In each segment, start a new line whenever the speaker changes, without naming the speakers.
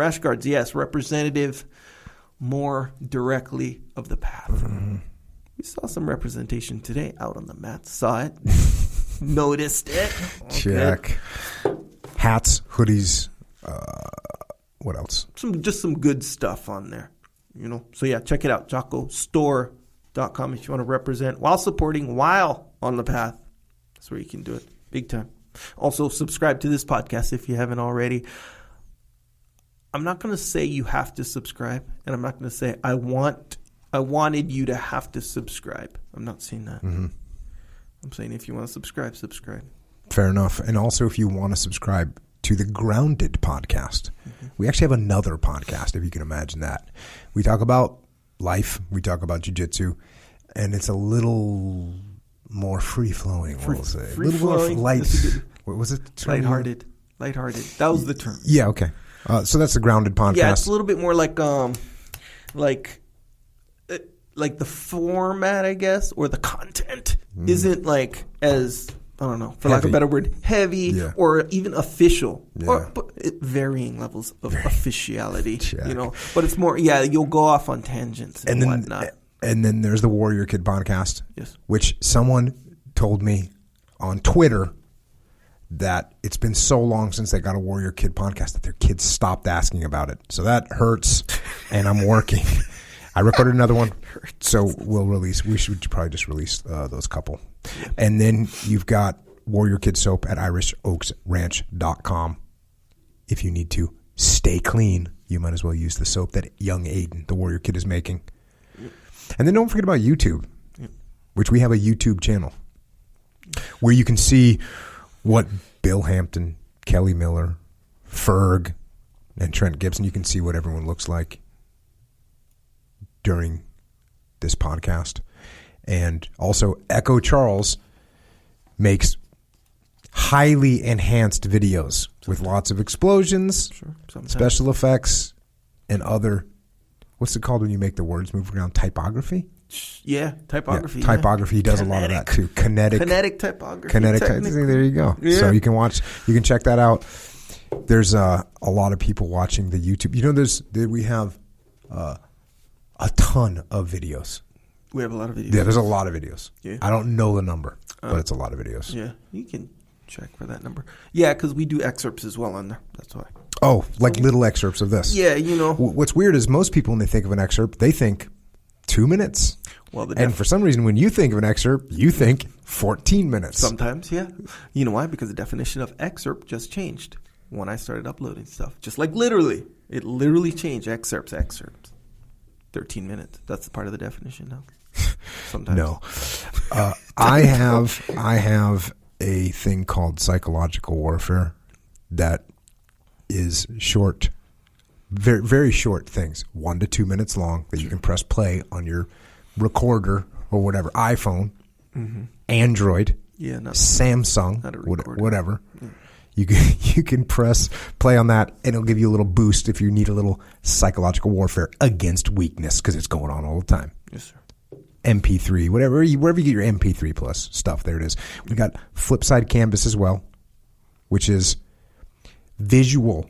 rash guards, yes. Representative more directly of the path. Mm-hmm. We saw some representation today out on the mat. Saw it. Noticed it.
Check. Hats, hoodies, what else?
Just some good stuff on there. So yeah, check it out. JockoStore.com if you want to represent while supporting while on the path. That's where you can do it. Big time. Also, subscribe to this podcast if you haven't already. I'm not going to say you have to subscribe, and I'm not going to say I wanted you to have to subscribe. I'm not saying that. Mm-hmm. I'm saying if you want to subscribe.
Fair enough. And also if you want to subscribe to the Grounded podcast. Mm-hmm. We actually have another podcast, if you can imagine that. We talk about life. We talk about jiu-jitsu. And it's a little more free-flowing, we'll say. A little more light. What was it?
Lighthearted. That was the term.
Yeah, okay. So that's the Grounded podcast.
Yeah, it's a little bit more like the format, I guess, or the content isn't like as, I don't know, for lack of a better word, heavy or even official, or varying levels of officiality, But it's more, you'll go off on tangents and whatnot.
And then there's the Warrior Kid podcast,
yes,
which someone told me on Twitter that it's been so long since they got a Warrior Kid podcast that their kids stopped asking about it. So that hurts, and I'm working. I recorded another one, so we should probably just release those couple. Yeah. And then you've got Warrior Kid soap at IrishOaksRanch.com. If you need to stay clean, you might as well use the soap that young Aiden, the Warrior Kid, is making. Yeah. And then don't forget about YouTube, which we have a YouTube channel where you can see what Bill Hampton, Kelly Miller, Ferg, and Trent Gibson, you can see what everyone looks like during this podcast. And also Echo Charles makes highly enhanced videos with lots of explosions, special effects, and other, what's it called when you make the words move around? Typography?
Yeah, typography.
Yeah, typography. He does a lot of that too. Kinetic
typography.
There you go. Yeah. So you can check that out. There's a lot of people watching the YouTube. We have a ton of videos.
We have a lot of videos.
Yeah, there's a lot of videos.
Yeah.
I don't know the number, but it's a lot of videos.
Yeah, you can check for that number. Yeah, because we do excerpts as well on there. That's why.
Oh, like little excerpts of this.
Yeah,
What's weird is most people, when they think of an excerpt, they think 2 minutes. Well, and for some reason, when you think of an excerpt, you think 14 minutes.
Sometimes, yeah. You know why? Because the definition of excerpt just changed when I started uploading stuff. Just like literally. It literally changed. Excerpts. 13 minutes. That's part of the definition now. Sometimes.
No. I have a thing called psychological warfare that is short, very, very short things, 1 to 2 minutes long that you can press play on your recorder or whatever, iPhone, Android, Samsung, whatever. Yeah. You can press play on that, and it'll give you a little boost if you need a little psychological warfare against weakness, because it's going on all the time.
Yes, sir.
MP3, wherever you get your MP3 plus stuff, there it is. We got Flipside Canvas as well, which is visual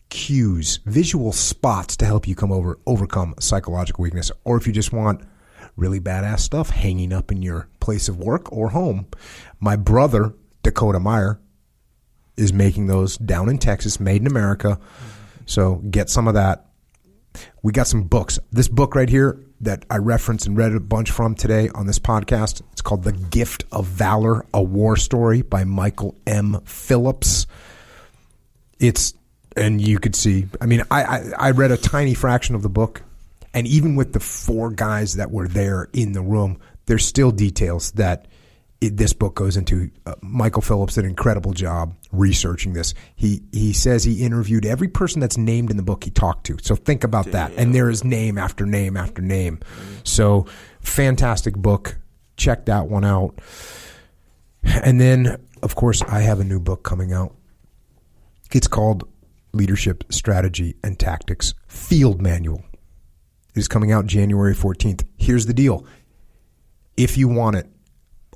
cues, visual spots to help you overcome psychological weakness. Or if you just want really badass stuff hanging up in your place of work or home, my brother, Dakota Meyer, is making those down in Texas, made in America. So get some of that. We got some books. This book right here that I referenced and read a bunch from today on this podcast, it's called The Gift of Valor, A War Story by Michael M. Phillips. And you could see, I read a tiny fraction of the book, and even with the 4 guys that were there in the room, there's still details that this book goes into. Michael Phillips did an incredible job researching this. He says he interviewed every person that's named in the book he talked to. So think about that. And there is name after name after name. So fantastic book. Check that one out. And then, of course, I have a new book coming out. It's called Leadership, Strategy, and Tactics Field Manual. It is coming out January 14th. Here's the deal. If you want it,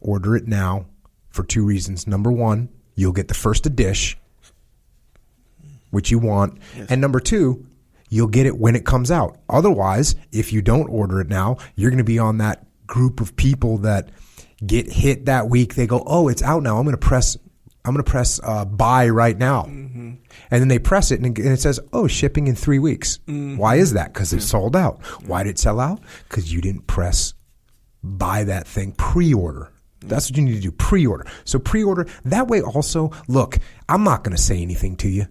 order it now for 2 reasons. Number 1, you'll get the first edition which you want.
Yes.
And number 2, you'll get it when it comes out. Otherwise, if you don't order it now, you're going to be on that group of people that get hit that week. They go, oh, it's out now. I'm going to press buy right now. Mm-hmm. And then they press it and it says, oh, shipping in 3 weeks. Mm-hmm. Why is that? Because it's sold out. Why did it sell out? Because you didn't press buy that thing, pre-order. That's what you need to do, pre-order. So pre-order. That way also, look, I'm not going to say anything to you.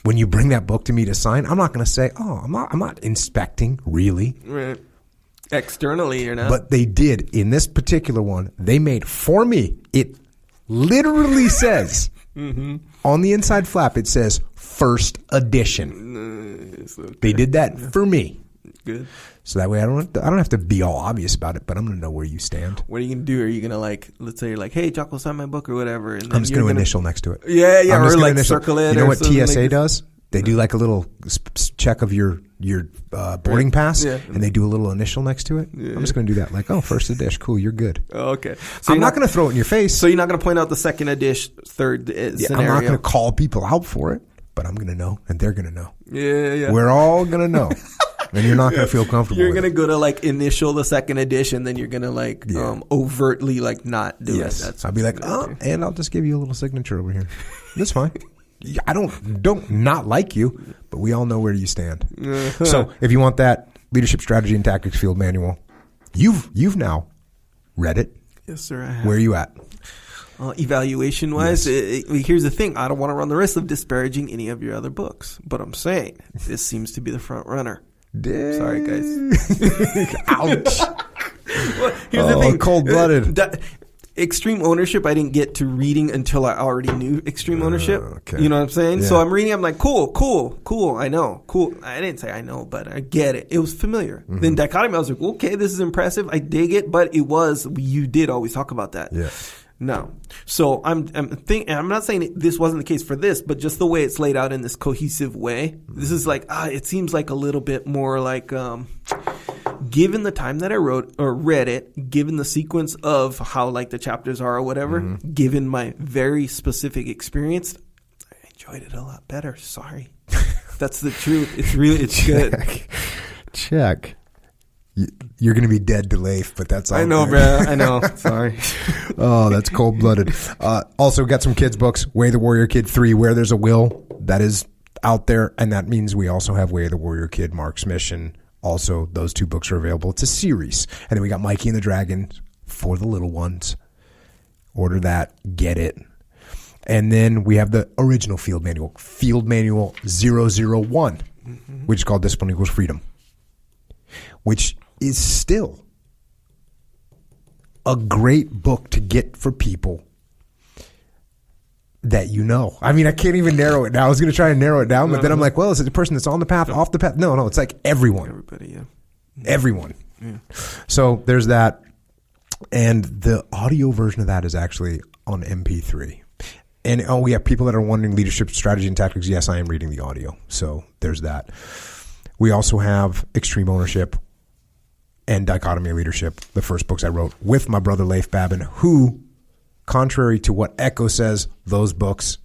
When you bring that book to me to sign, I'm not going to say, oh, I'm not inspecting, really.
Right. Externally, you're not.
But they did. In this particular one, they made for me, it literally says, on the inside flap, it says first edition.
Okay.
They did that for me.
Good.
So that way I don't have to be all obvious about it, but I'm going to know where you stand.
What are you going to do? Are you going to let's say you're like, hey, Jocko, sign my book or whatever. And then
I'm just going to initial next to it.
Yeah,
or
like circle it.
You know
or
what TSA
like
does? They do like a little check of your boarding pass, and they do a little initial next to it. Yeah. I'm just going to do that. Like, oh, first edition, cool, you're good.
Oh, okay. So
I'm not going to throw it in your face.
So you're not going to point out the second edition, third scenario.
I'm not going to call people out for it, but I'm going to know, and they're going to know.
Yeah.
We're all going to know. And you're not going to feel comfortable.
You're going to go to initial the second edition, then you're going to overtly not do it. That's
I'll be like, and I'll just give you a little signature over here. That's fine. I don't not like you, but we all know where you stand. So if you want that leadership strategy and tactics field manual, you've now read it.
Yes, sir. I have.
Where are you at?
Evaluation wise, here's the thing. I don't want to run the risk of disparaging any of your other books, but I'm saying this seems to be the front runner. Sorry, guys.
Ouch.
Well, here's the thing.
Cold-blooded.
Extreme ownership, I didn't get to reading until I already knew extreme ownership.
Okay.
You know what I'm saying?
Yeah.
So I'm reading. I'm like, cool. I know. Cool. I didn't say I know, but I get it. It was familiar. Mm-hmm. Then dichotomy, I was like, okay, this is impressive. I dig it. But you did always talk about that.
Yeah.
No. So I'm not saying this wasn't the case for this, but just the way it's laid out in this cohesive way. This is like, it seems like a little bit more like, given the time that I wrote or read it, given the sequence of how the chapters are or whatever, given my very specific experience, I enjoyed it a lot better. Sorry. That's the truth. It's good.
Check. You're going to be dead to Leif, but that's all.
I know, bro. I know. Sorry.
Oh, that's cold-blooded. Also, got some kids' books. Way of the Warrior Kid 3, Where There's a Will. That is out there, and that means we also have Way of the Warrior Kid, Mark's Mission. Also, those 2 books are available. It's a series. And then we got Mikey and the Dragon for the little ones. Order that. Get it. And then we have the original Field Manual 001, which is called Discipline Equals Freedom, which is still a great book to get for people that you know. I mean, I can't even narrow it down. I was going to try and narrow it down, but then I'm like, well, is it the person that's on the path, off the path? No, it's like everyone.
Everybody, yeah.
Everyone.
Yeah.
So there's that. And the audio version of that is actually on MP3. And we have people that are wondering leadership strategy and tactics. Yes, I am reading the audio. So there's that. We also have Extreme Ownership and Dichotomy of Leadership, the first books I wrote with my brother Leif Babin, who, contrary to what Echo says, those books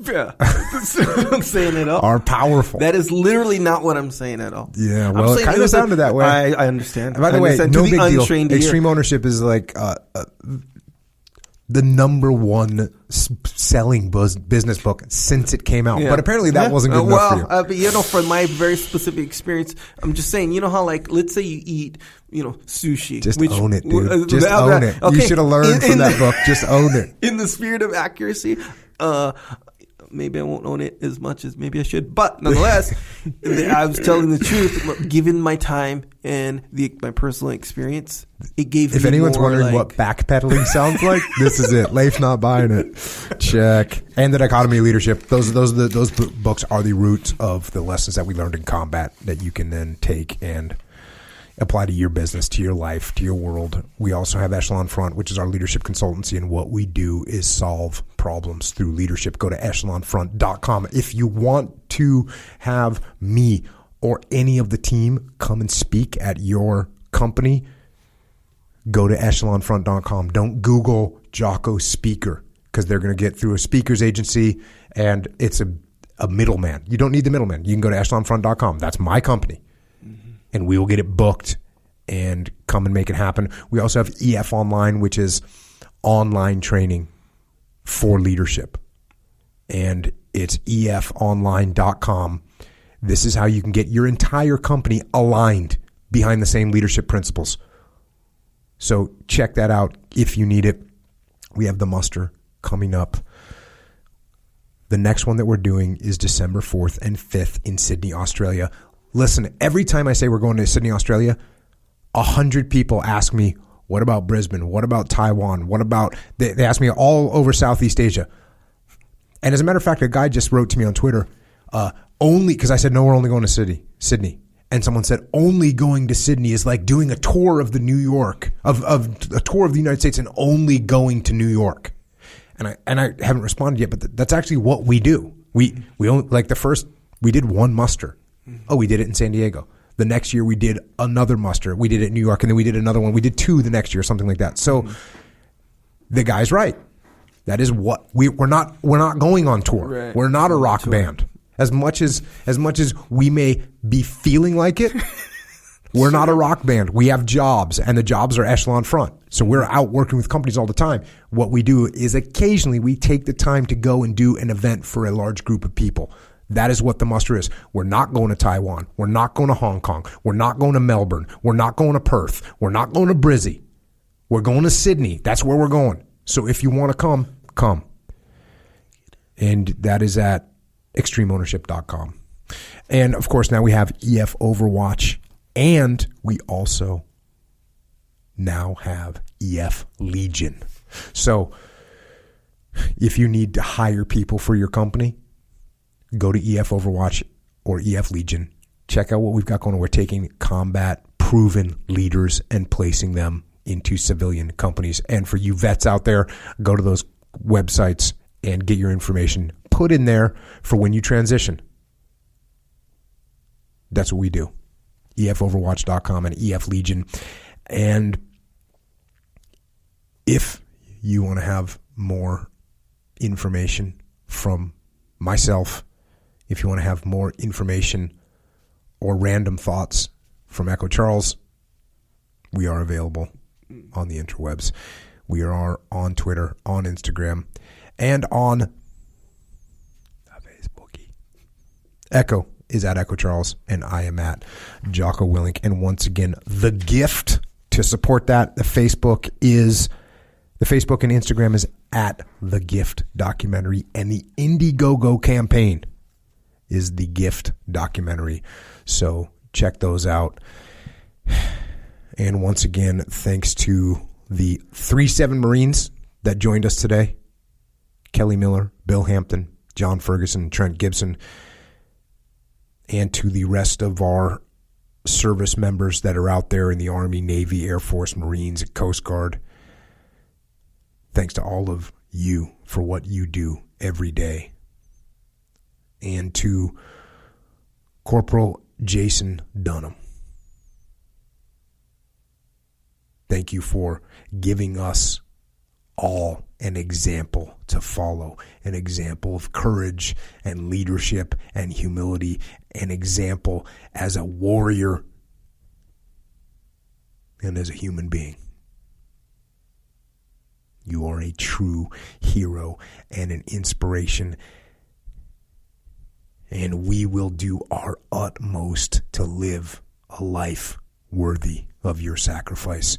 I'm saying at all.
Are powerful.
That is literally not what I'm saying at all.
Yeah, well, it kind of sounded that way.
I understand.
By the way, no big deal. Extreme Ownership is like the number one selling business book since it came out. Yeah. But apparently that wasn't good enough for you.
But for my very specific experience, I'm just saying, how let's say you eat, sushi.
Just own it, dude. Just own it. Okay. You should have learned from that book. Just own it.
In the spirit of accuracy, maybe I won't own it as much as maybe I should. But nonetheless, I was telling the truth. Given my time and my personal experience, it gave me
If anyone's
more
wondering what backpedaling sounds like, this is it. Leif's not buying it. Check. And the Dichotomy of Leadership. Those books are the roots of the lessons that we learned in combat that you can then take and apply to your business, to your life, to your world. We also have Echelon Front, which is our leadership consultancy, and what we do is solve problems through leadership. Go to echelonfront.com. If you want to have me or any of the team come and speak at your company, go to echelonfront.com. Don't Google Jocko Speaker, because they're going to get through a speaker's agency, and it's a middleman. You don't need the middleman. You can go to echelonfront.com. That's my company. And we will get it booked and come and make it happen. We also have EF Online, which is online training for leadership. And it's efonline.com. This is how you can get your entire company aligned behind the same leadership principles. So check that out if you need it. We have the muster coming up. The next one that we're doing is December 4th and 5th in Sydney, Australia. Listen, every time I say we're going to Sydney, Australia, 100 people ask me, what about Brisbane? What about Taiwan? What about, they ask me all over Southeast Asia. And as a matter of fact, a guy just wrote to me on Twitter, only, because I said, no, we're only going to Sydney. And someone said, only going to Sydney is like doing a tour of the New York, of a tour of the United States and only going to New York. And I haven't responded yet, but that's actually what we do. We only, like we did one muster. Oh, we did it in San Diego. The next year we did another muster. We did it in New York, and then we did another one. We did 2 the next year, something like that. So the guy's right. That is what we're not going on tour.
Right.
We're not a rock band. As much as we may be feeling like it, we're not a rock band. We have jobs, and the jobs are echelon front. So we're out working with companies all the time. What we do is occasionally we take the time to go and do an event for a large group of people. That is what the muster is. We're not going to Taiwan. We're not going to Hong Kong. We're not going to Melbourne. We're not going to Perth. We're not going to Brizzy. We're going to Sydney. That's where we're going. So if you want to come. And that is at extremeownership.com. And of course, now we have EF Overwatch, and we also now have EF Legion. So if you need to hire people for your company, go to EF Overwatch or EF Legion. Check out what we've got going on. We're taking combat proven leaders and placing them into civilian companies. And for you vets out there, go to those websites and get your information put in there for when you transition. That's what we do. EFOverwatch.com and EF Legion. And if you want to have more information from myself, if you want to have more information or random thoughts from Echo Charles, we are available on the interwebs. We are on Twitter, on Instagram, and on Facebook. Echo is at Echo Charles, and I am at Jocko Willink. And once again, the gift to support that, the Facebook and Instagram is at The Gift Documentary, and the Indiegogo campaign is The Gift Documentary. So check those out. And once again, thanks to the 3-7 Marines that joined us today. Kelly Miller, Bill Hampton, John Ferguson, Trent Gibson, and to the rest of our service members that are out there in the Army, Navy, Air Force, Marines, Coast Guard. Thanks to all of you for what you do every day. And to Corporal Jason Dunham. Thank you for giving us all an example to follow, an example of courage and leadership and humility, an example as a warrior and as a human being. You are a true hero and an inspiration, and we will do our utmost to live a life worthy of your sacrifice.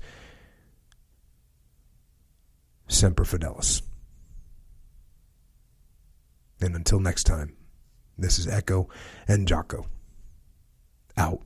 Semper Fidelis. And until next time, this is Echo and Jocko. Out.